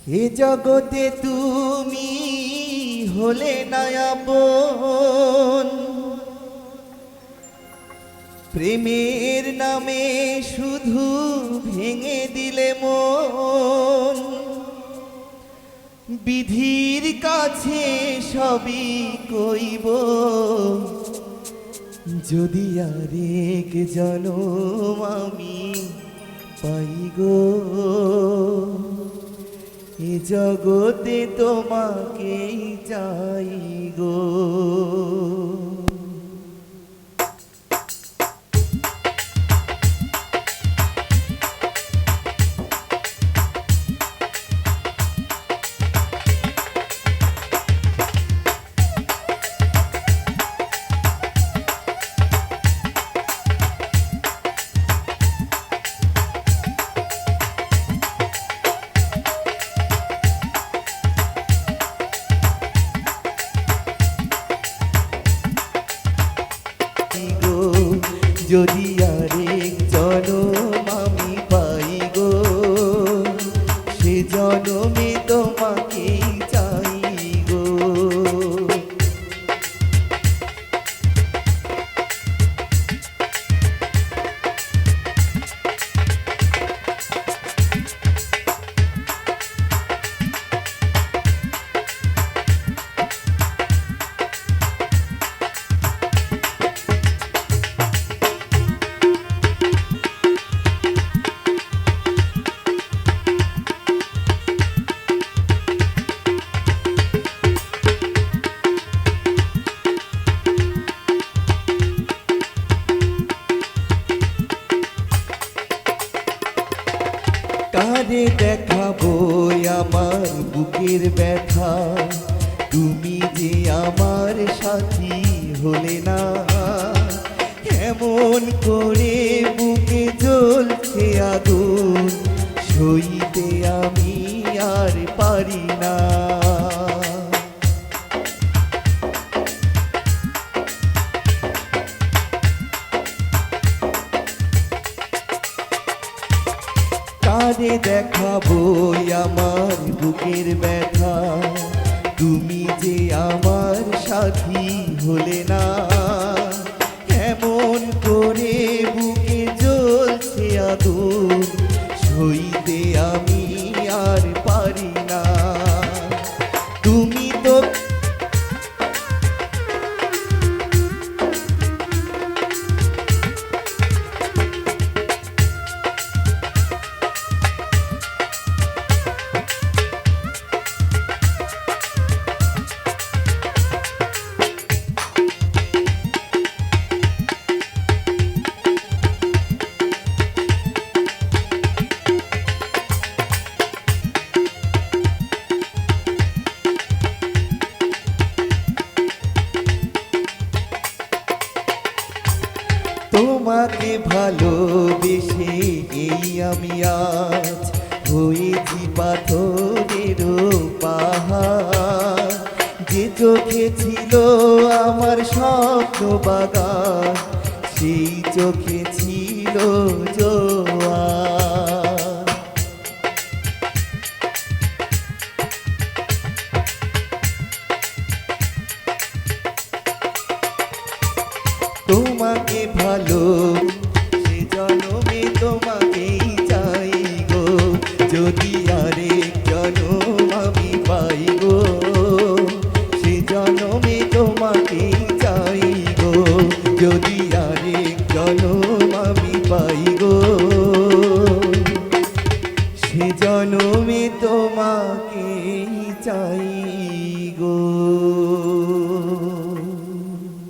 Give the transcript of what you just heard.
এ জগতে তুমি হলে না আপন, প্রেমের নামে শুধু ভেঙে দিলে মন। বিধির কাছে সবই কইব, যদি আরেক জনম আমি পাই গো। এ জগতে তোমাকেই চাই গো। যদি আরেক জনম আমি পাই গো, সে জনমে তোমাকেই চাই গো। কারে দেখাবো আমার বুকের ব্যথা, তুমি যে আমার সাথী হলে না। এমন করে বুকে জ্বলছে আগুন, সইতে আমি আর পারি না। কারে দেখাবো আমার বুকের ব্যথা, তুমি যে আমার সাথী হলে না। এমন করে বুকে জ্বলছে আগুন, সইতে আমি আর পারি না। তুমি তো তোমাকে ভালোবেসে এই আমি আজ হয়েছি পাথরের পাহাড়। যে চোখে ছিল আমার স্বপ্ন বাগান, সেই চোখে ছিল জোয়ার। তোমাকে ভালো সে জনমে তোমাকেই চাই গো, যদি আরেক জনম আমি পাই গো। সে জনমে তোমাকেই চাই গো, যদি আরেক জনম আমি পাই গো। সে জনমে তোমাকেই চাই গো।